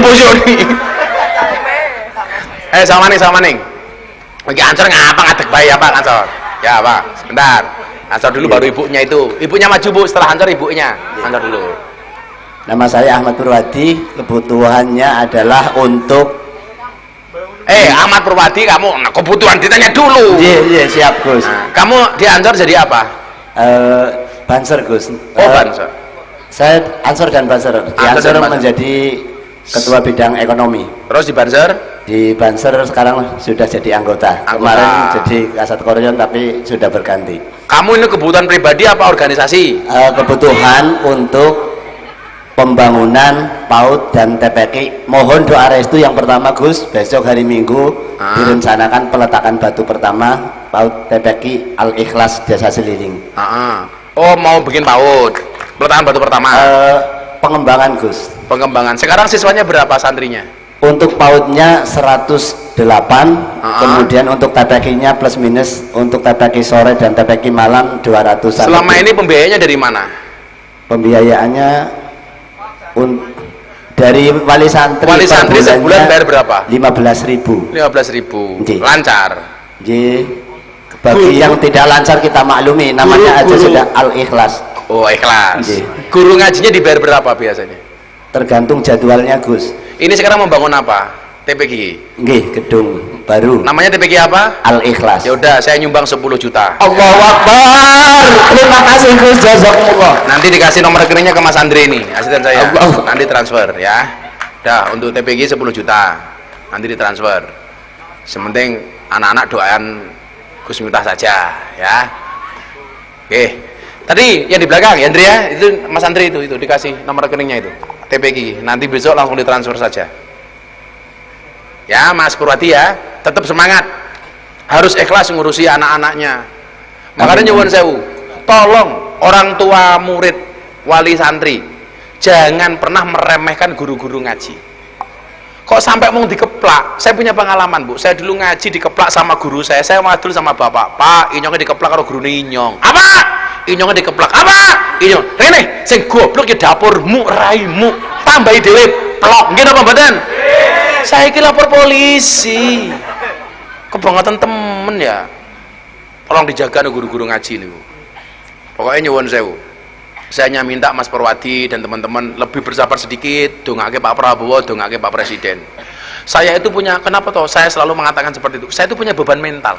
Speaker 1: Sama nih. Oke, ansor ngapa ngatek bayi apa ansor? Ya pak, sebentar. Ansor dulu baru ibunya itu. Ibunya maju bu, setelah ansor ibunya. Ansor dulu.
Speaker 4: Nama saya Ahmad Purwadi. Kebutuhannya adalah untuk
Speaker 1: Ahmad Purwadi, kamu kebutuhan ditanya dulu.
Speaker 4: Iya siap Gus.
Speaker 1: Nah, kamu di ansor jadi apa?
Speaker 4: Banser Gus.
Speaker 1: Banser.
Speaker 4: Saya ansor dan banser. Di ansor menjadi ketua bidang ekonomi.
Speaker 1: Terus di banser?
Speaker 4: Di banser sekarang sudah jadi anggota. Kemarin jadi Kasat Koryon tapi sudah berganti.
Speaker 1: Kamu ini kebutuhan pribadi apa organisasi?
Speaker 4: Kebutuhan untuk pembangunan PAUD dan TPK. Mohon doa restu yang pertama Gus, besok hari Minggu direncanakan peletakan batu pertama PAUD TPK Al-Ikhlas Desa Seliling.
Speaker 1: Oh, mau bikin PAUD, peletakan batu pertama.
Speaker 4: Pengembangan Gus.
Speaker 1: Pengembangan. Sekarang siswanya berapa santrinya?
Speaker 4: Untuk PAUD-nya 108, kemudian untuk TPK-nya plus minus, untuk TPK sore dan TPK malam 200.
Speaker 1: Selama ini pembiayanya dari mana?
Speaker 4: Pembiayaannya dari wali santri.
Speaker 1: Wali santri sebulan bayar berapa?
Speaker 4: 15.000.
Speaker 1: 15.000. Lancar.
Speaker 4: Bagi yang tidak lancar kita maklumi, namanya aja sudah Al-Ikhlas.
Speaker 1: Oh, ikhlas. Guru ngajinya dibayar berapa biasanya?
Speaker 4: Tergantung jadwalnya Gus.
Speaker 1: Ini sekarang membangun apa? TPG?
Speaker 4: Nggih, gedung. baru.
Speaker 1: Namanya TPG apa?
Speaker 4: Al-Ikhlas.
Speaker 1: Ya udah, saya nyumbang 10 juta.
Speaker 4: Allahu Akbar. Terima kasih Gus, jazakumullah.
Speaker 1: Nanti dikasih nomor rekeningnya ke Mas Andre ini, asisten saya.
Speaker 4: Allah.
Speaker 1: Nanti transfer ya. Dah, untuk TPG 10 juta. Nanti ditransfer. Sementing anak-anak doakan Gus Miftah saja ya. Oke. Tadi yang di belakang ya Andre ya, itu Mas Andre itu dikasih nomor rekeningnya itu. TPG. Nanti besok langsung ditransfer saja. Ya, Mas Purwati ya, tetap semangat. Harus ikhlas ngurusi anak-anaknya. Makanya nyuwun sewu, tolong orang tua murid wali santri jangan pernah meremehkan guru-guru ngaji. Kok sampai mau dikeplak? Saya punya pengalaman, Bu. Saya dulu ngaji dikeplak sama guru saya madul sama bapak. Pak, inyongnya dikeplak karo gurune inyong. Apa? Inyongnya dikeplak. Apa? Inyong. Rene, sing goblok ya dapurmu, raimu. Tambahi dhewe plok. Nggih napa mboten? Saya iki lapor polisi. Kebangetan temen ya. Tolong dijaga guru-guru ngaji niku. Pokoknya nyuwun sewu. Saya hanya minta Mas Purwadi dan teman-teman lebih bersabar sedikit, dongake Pak Prabowo, dongake Pak Presiden. Saya itu punya, kenapa toh saya selalu mengatakan seperti itu? Saya itu punya beban mental.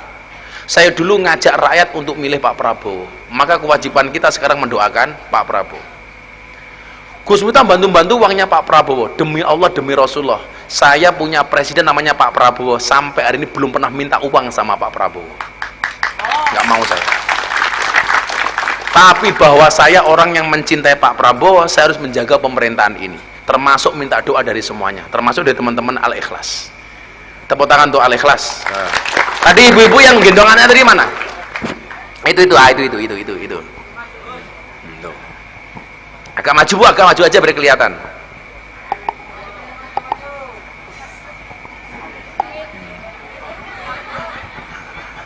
Speaker 1: Saya dulu ngajak rakyat untuk milih Pak Prabowo, maka kewajiban kita sekarang mendoakan Pak Prabowo. Gus Miftah bantu-bantu uangnya Pak Prabowo, demi Allah, demi Rasulullah. Saya punya presiden namanya Pak Prabowo, sampai hari ini belum pernah minta uang sama Pak Prabowo. Nggak mau saya. Tapi bahwa saya orang yang mencintai Pak Prabowo, saya harus menjaga pemerintahan ini, termasuk minta doa dari semuanya, termasuk dari teman-teman Al-Ikhlas. Tepuk tangan untuk Al-Ikhlas. Tadi ibu-ibu yang gendongannya tadi mana? Itu. Agak maju, Bu, agak maju aja biar kelihatan.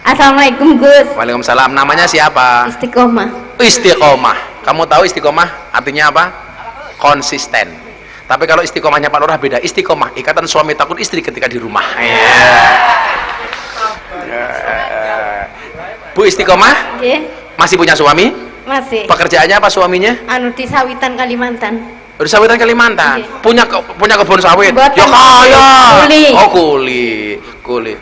Speaker 5: Assalamualaikum Gus.
Speaker 1: Waalaikumsalam. Namanya siapa?
Speaker 5: Istiqomah.
Speaker 1: Istiqomah. Kamu tahu istiqomah artinya apa? Konsisten. Tapi kalau istiqomahnya Pak Lurah beda. Istiqomah, ikatan suami takut istri ketika di rumah. Bu Istiqomah?
Speaker 5: Nggih.
Speaker 1: Masih punya suami?
Speaker 5: Masih.
Speaker 1: Pekerjaannya apa suaminya?
Speaker 5: Anu di Sawitan Kalimantan.
Speaker 1: Di Sawitan Kalimantan.
Speaker 5: Nggih.
Speaker 1: Punya kebun sawit.
Speaker 5: Mboten.
Speaker 1: Ya kaya.
Speaker 5: Kuli.
Speaker 1: Oh, kuli.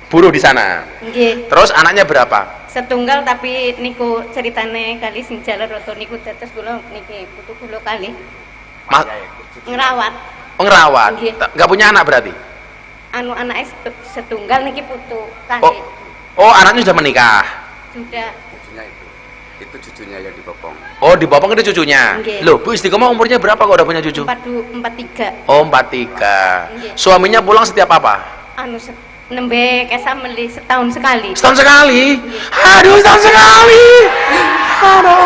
Speaker 1: Buruh di sana.
Speaker 5: Nggih.
Speaker 1: Terus anaknya berapa?
Speaker 5: Setunggal tapi niku ceritane kali sing jalan roto niku dados kula niki putu kula kali
Speaker 1: Mas,
Speaker 5: ngerawat.
Speaker 1: oh, ngerawat.
Speaker 5: Nggih.
Speaker 1: Nggak punya anak berarti?
Speaker 5: Anu anake setunggal niki putu kali.
Speaker 1: Oh, anaknya sudah menikah.
Speaker 5: Sudah.
Speaker 2: Cucunya itu cucunya yang dibopong.
Speaker 1: Oh, dibopong itu cucunya.
Speaker 5: Nggih.
Speaker 1: Loh, Bu Istiqomah umurnya berapa kok udah punya cucu?
Speaker 5: 43.
Speaker 1: Oh, 43.
Speaker 5: Nggih.
Speaker 1: Suaminya pulang setiap apa?
Speaker 5: Anu nembe kesa meli setahun sekali.
Speaker 1: Setahun sekali. Aduh, setahun sekali. Aduh.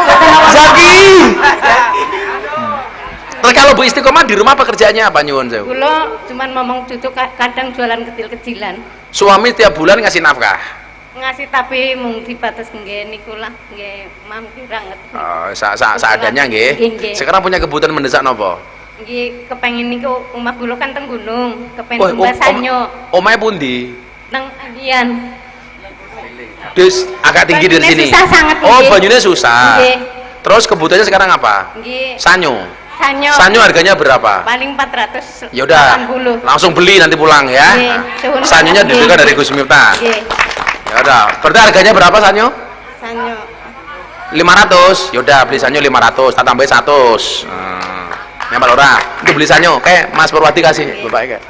Speaker 1: Zaki. Terus kalau Bu Istiqomah di rumah pekerjaannya apa nyuwun sewu?
Speaker 5: Kula cuman ngomong cucu kadang jualan kecil-kecilan.
Speaker 1: Suami tiap bulan ngasih nafkah.
Speaker 5: Ngasih tapi mung dibatas nggih niku lah nggih mampir banget.
Speaker 1: Oh, seadanya nggih.
Speaker 5: Nggih.
Speaker 1: Sekarang punya kebutuhan mendesak nopo?
Speaker 5: Nggih kepengin niku omah kula kan teng gunung, kepengin tumbas sanyo
Speaker 1: omahe pundi?
Speaker 5: nang Adian.
Speaker 1: Dus agak tinggi dari
Speaker 5: Banyune
Speaker 1: sini.
Speaker 5: susah sangat,
Speaker 1: Oh,
Speaker 5: nggih.
Speaker 1: banyunya susah.
Speaker 5: Nggih.
Speaker 1: Terus kebutuhannya sekarang apa?
Speaker 5: Nggih.
Speaker 1: Sanyo.
Speaker 5: Sanyo.
Speaker 1: Sanyo harganya berapa?
Speaker 5: Paling 480.
Speaker 1: Ya udah, langsung beli nanti pulang ya.
Speaker 5: Nggih, suwun
Speaker 1: Sanyonya
Speaker 5: banget,
Speaker 1: juga
Speaker 5: nggih.
Speaker 1: dari Gus Miftah.
Speaker 5: Nggih.
Speaker 1: Ya udah, berarti harganya berapa sanyo?
Speaker 5: Sanyo.
Speaker 1: 500. Ya udah, beli sanyo 500, tak tambahin 100. Yang Pak Lurah, itu beli sanyo, kayak Mas Purwati kasih, Bapak.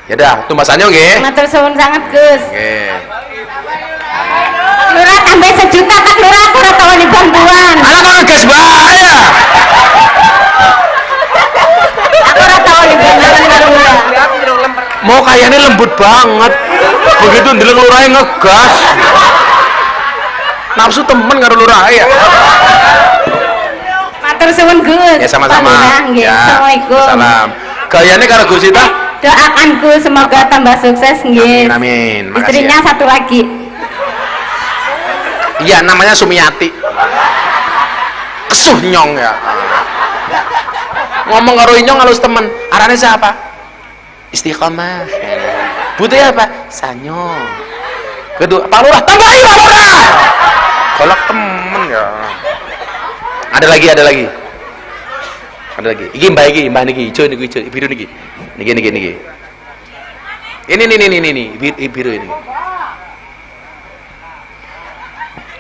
Speaker 1: Ya udah, tumbas sanyo nggih.
Speaker 5: Matur suwun sangat, Gus.
Speaker 1: Nggih.
Speaker 5: Lurah tambah 1 juta tak lurah aku ora tau ni bantuan.
Speaker 1: Alah kok ngegas bae ya.
Speaker 5: Aku ora tau ni bantuan karo lurah.
Speaker 1: Mau kayaknya lembut banget. Begitu ndeleng lurahnya ngegas. Nafsu temen karo lurah ya.
Speaker 5: Matur suwun, Gus.
Speaker 1: Ya sama-sama.
Speaker 5: Pak Lurah, nggih.
Speaker 1: Ya.
Speaker 5: Assalamualaikum.
Speaker 1: Salam. Gayane karo Gus Ita.
Speaker 5: Doakan Gus semoga tambah sukses nggih.
Speaker 1: Amin. Makasih
Speaker 5: Istrinya
Speaker 1: ya.
Speaker 5: satu lagi.
Speaker 1: Iya, namanya Sumiati. Kesuh nyong ya. Ngomong karo inyong halus temen. Arane siapa? Istiqomah. Butuhnya apa? Sanyo. Gitu. Pak Lurah, tambahin Pak Lurah. Golok temen ya. Ada lagi. Ada lagi. Iki mbak niki, ijo niku ijo, biru niki. Niki. Ini biru ini.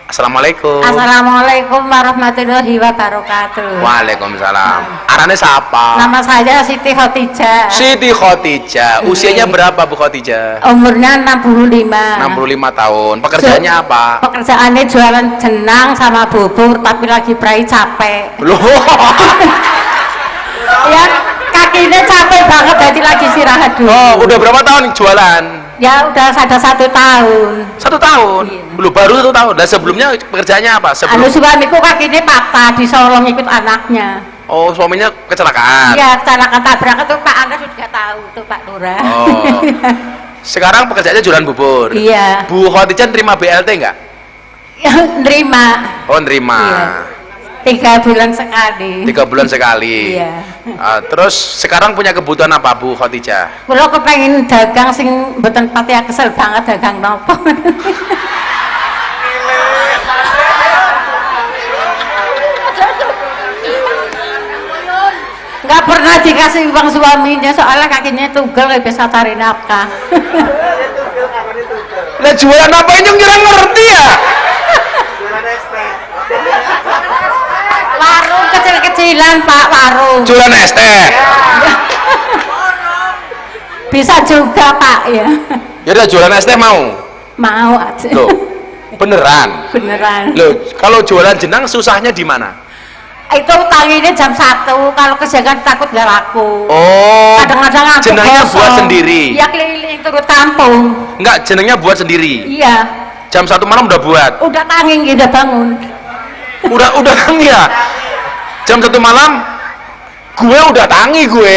Speaker 1: Assalamualaikum.
Speaker 6: Assalamualaikum warahmatullahi wabarakatuh.
Speaker 1: Waalaikumsalam. Arane siapa?
Speaker 6: Nama saya Siti Khotijah.
Speaker 1: Siti Khotijah. Usianya berapa Bu Khotijah?
Speaker 6: Umurnya 65.
Speaker 1: 65 tahun. Pekerjaannya apa?
Speaker 6: Pekerjaannya jualan jenang sama bubur, tapi lagi prai capek.
Speaker 1: Loh.
Speaker 6: Ya, kakinya capek banget, jadi lagi istirahat dulu.
Speaker 1: Oh, udah berapa tahun jualan?
Speaker 6: Ya, udah ada 1 tahun.
Speaker 1: 1 tahun.
Speaker 6: Iya.
Speaker 1: Belum baru 1 tahun. Dan sebelumnya pekerjaannya apa?
Speaker 6: Anu suamiku kakinya patah, disolong ikut anaknya.
Speaker 1: Oh, suaminya kecelakaan.
Speaker 6: Iya, kecelakaan tabrak itu Pak Anda sudah tahu tuh Pak Lurah.
Speaker 1: Oh. Sekarang pekerjaannya jualan bubur.
Speaker 6: Iya.
Speaker 1: Bu Khotijah terima BLT enggak?
Speaker 6: Nerima.
Speaker 1: Oh, nerima.
Speaker 6: Iya. 3 bulan sekali.
Speaker 1: 3 bulan sekali.
Speaker 6: Iya.
Speaker 1: Terus sekarang punya kebutuhan apa Bu Khotijah?
Speaker 6: Kalau kepengen dagang sing mboten pati kesel banget dagang nopo. Nggak pernah dikasih uang suaminya, soalnya kakinya tugel nggak bisa cari nafkah.
Speaker 1: Nah, jualan apa ini kurang ngerti ya?
Speaker 6: Warung kecil-kecilan Pak, warung.
Speaker 1: Jualan es teh.
Speaker 6: Bisa juga Pak ya.
Speaker 1: Ya udah jualan es teh mau.
Speaker 6: Mau aja.
Speaker 1: Loh, beneran.
Speaker 6: Beneran.
Speaker 1: Loh, kalau jualan jenang susahnya di mana?
Speaker 6: Itu tanginya jam 1, kalau kesiangan takut nggak laku.
Speaker 1: Oh,
Speaker 6: Kadang-kadang aku
Speaker 1: jenangnya
Speaker 6: gosong.
Speaker 1: buat sendiri.
Speaker 6: Iya, keliling turut kampung.
Speaker 1: Enggak, jenangnya buat sendiri.
Speaker 6: Iya,
Speaker 1: Jam 1 malam udah buat.
Speaker 6: udah tanging udah bangun.
Speaker 1: Udah tangi ya. Jam 1 malam gue udah tangi gue.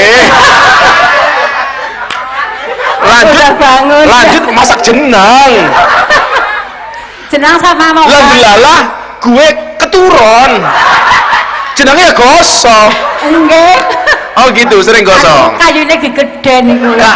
Speaker 6: Udah bangun.
Speaker 1: Lanjut masak jenang.
Speaker 6: Jenang sama mau.
Speaker 1: Lah gue keturun. Jenangnya gosong.
Speaker 6: Enggak.
Speaker 1: Oh gitu, sering gosong.
Speaker 6: Kayunya gegeden itu.
Speaker 1: Ya.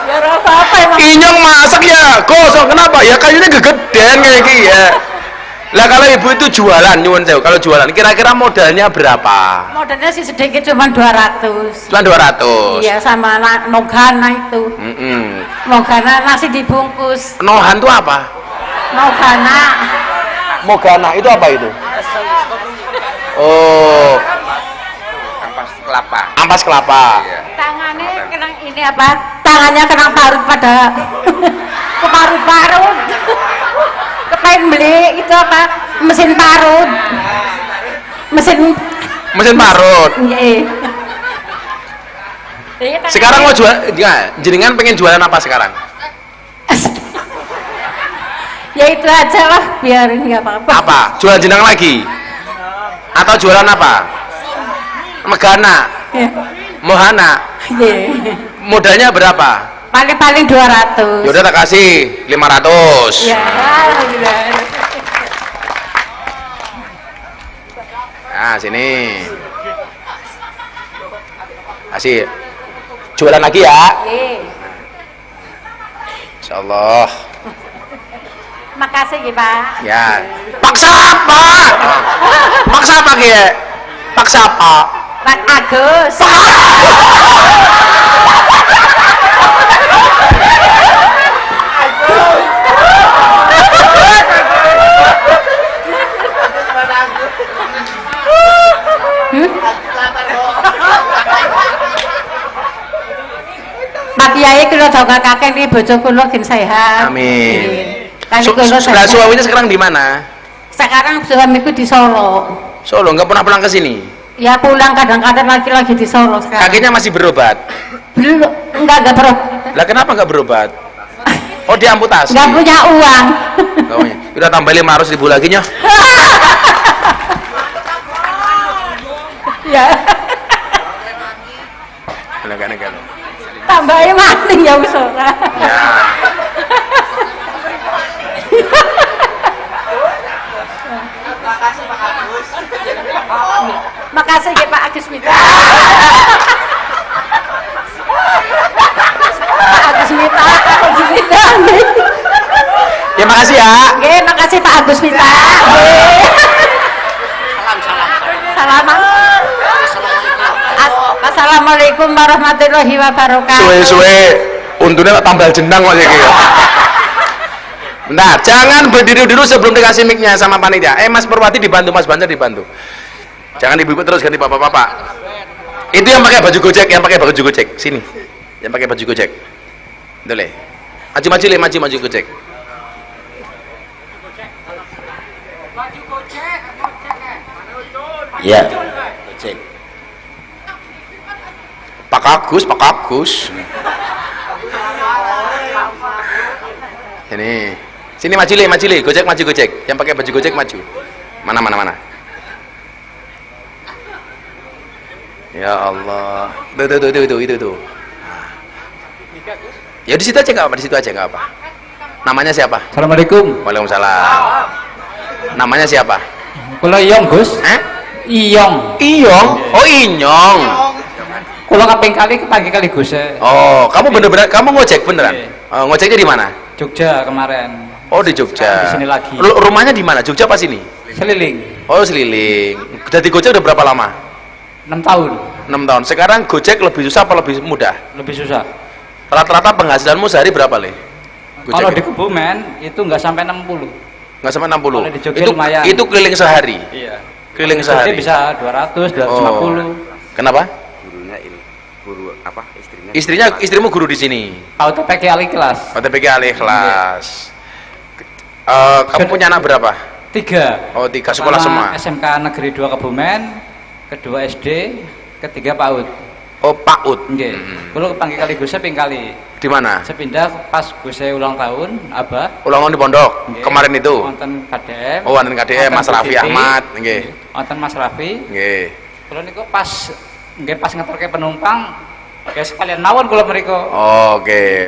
Speaker 6: Ya apa-apa emang.
Speaker 1: Inyong masak ya gosong, kenapa? Ya kayunya gegeden kayak gini ya. Lah kalau ibu itu jualan, nyuwun sewu, kalau jualan kira-kira modalnya berapa?
Speaker 6: Modalnya sih sedikit, cuma 200.
Speaker 1: Cuma 200.
Speaker 6: Iya, sama nogana itu. Nogana nasi dibungkus.
Speaker 1: Nohan itu apa?
Speaker 6: Nogana.
Speaker 1: Mogana itu apa itu? Oh,
Speaker 2: Ampas kelapa.
Speaker 1: ampas kelapa.
Speaker 2: Iya.
Speaker 6: Tangannya kena ini apa? Tangannya kena parut pada keparut-parut. Kepengen beli itu apa? Mesin parut.
Speaker 1: Mesin parut.
Speaker 6: Iya.
Speaker 1: Sekarang mau jual, ya, jenengan pengen jualan apa sekarang?
Speaker 6: Ya itu aja lah, biarin nggak apa-apa.
Speaker 1: Apa? Jualan jenang lagi? Atau jualan apa? Megana,
Speaker 6: Ya.
Speaker 1: mohana.
Speaker 6: Iya.
Speaker 1: Modalnya berapa?
Speaker 6: Paling-paling 200.
Speaker 1: Yaudah tak kasih 500.
Speaker 6: Ya, alhamdulillah.
Speaker 1: Nah sini. Kasih. Jualan lagi ya.
Speaker 6: Iya.
Speaker 1: Insyaallah.
Speaker 6: Makasih ya Pak.
Speaker 1: Ya. Paksa apa? Paksa apa Ki? Paksa apa?
Speaker 6: Pak Agus. Pak Kiai kula jaga kakek iki bojo kula gen sehat.
Speaker 1: Amin.
Speaker 6: Kali kula
Speaker 1: Sebelah
Speaker 6: sehat.
Speaker 1: suaminya sekarang di mana?
Speaker 6: Sekarang suamiku di Solo.
Speaker 1: Solo, nggak pernah pulang ke sini.
Speaker 6: Ya pulang kadang-kadang lagi di Solo sekarang.
Speaker 1: Kakinya masih berobat.
Speaker 6: Belum, enggak berobat.
Speaker 1: Lah kenapa nggak berobat? Oh diamputasi.
Speaker 6: Enggak punya uang.
Speaker 1: Nggak punya. Udah tambah 500.000 lagi nya.
Speaker 6: Ya,
Speaker 1: Negara-negara.
Speaker 6: tambahin mati ya wis ora.
Speaker 1: Ya.
Speaker 6: Makasih ya Pak Agus Mita. Pak Agus Mita, Agus Mita.
Speaker 1: Ya makasih ya.
Speaker 6: Nggih, makasih Pak Agus Mita. Salaman. Assalamualaikum warahmatullahi wabarakatuh.
Speaker 1: Suwe-suwe untungnya tak tambal jenang kok iki. Bentar, jangan berdiri dulu sebelum dikasih mic-nya sama panitia. Mas Purwati dibantu, Mas Banjar dibantu. Jangan ibu-ibu terus ganti bapak-bapak. Itu yang pakai baju Gojek, yang pakai baju Gojek. Sini. Yang pakai baju Gojek. Boleh. Maju-maju le, maju-maju Gojek.
Speaker 4: Ya. Gojek.
Speaker 1: Pak Agus, Pak Agus. Ini. Sini maju le, Gojek maju Gojek. Yang pakai baju Gojek maju. Mana. Ya Allah. Tuh. Ya di situ aja nggak apa, di situ aja nggak apa. Namanya siapa?
Speaker 7: Assalamualaikum.
Speaker 1: Waalaikumsalam. Namanya siapa?
Speaker 7: Kula Iyong, Gus. Iyong.
Speaker 1: Iyong. Oh Inyong.
Speaker 7: Kula kaping kali kepanggil kali Gus.
Speaker 1: Oh, kamu bener-bener kamu ngojek beneran? Oh, ngojeknya di mana?
Speaker 7: Jogja kemarin.
Speaker 1: Oh di Jogja.
Speaker 7: Di sini lagi.
Speaker 1: Rumahnya di mana? Jogja apa sini?
Speaker 7: Seliling.
Speaker 1: Oh Seliling. Jadi Gojek udah berapa lama?
Speaker 7: 6 tahun.
Speaker 1: 6 tahun. Sekarang Gojek lebih susah apa lebih mudah?
Speaker 7: Lebih susah.
Speaker 1: Rata-rata penghasilanmu sehari berapa le?
Speaker 7: Kalau di Kebumen itu nggak sampai 60.
Speaker 1: Nggak sampai 60.
Speaker 7: Kalau di Jogja
Speaker 1: itu
Speaker 7: lumayan.
Speaker 1: itu keliling sehari.
Speaker 7: Iya.
Speaker 1: Keliling
Speaker 7: Di
Speaker 1: sehari.
Speaker 7: Jogja bisa 200, 250.
Speaker 1: Kenapa?
Speaker 2: Gurunya ini, guru apa istrinya?
Speaker 1: Istrimu guru di sini.
Speaker 7: Auto PK alih kelas.
Speaker 1: OTPK alih kelas. Kamu punya anak berapa?
Speaker 7: 3.
Speaker 1: Oh 3 sekolah semua.
Speaker 7: SMK Negeri 2 Kebumen, kedua SD, ketiga PAUD.
Speaker 1: Oh PAUD.
Speaker 7: Nggih. Kula kepanggil kali Gus ping kali.
Speaker 1: Di mana?
Speaker 7: Sepindah pas Gus ulang tahun, Abah.
Speaker 1: Ulang tahun di Pondok.
Speaker 7: Nggih.
Speaker 1: Kemarin itu.
Speaker 7: Wonten KDM.
Speaker 1: Oh wonten KDM Mas
Speaker 7: wonten
Speaker 1: Raffi
Speaker 7: Bu Titi.
Speaker 1: Ahmad. Nggih.
Speaker 7: Wonten Mas Raffi.
Speaker 1: Nggih.
Speaker 7: Kula niku pas ngeterke penumpang, sekalian mawon kula mriku.
Speaker 1: Oke.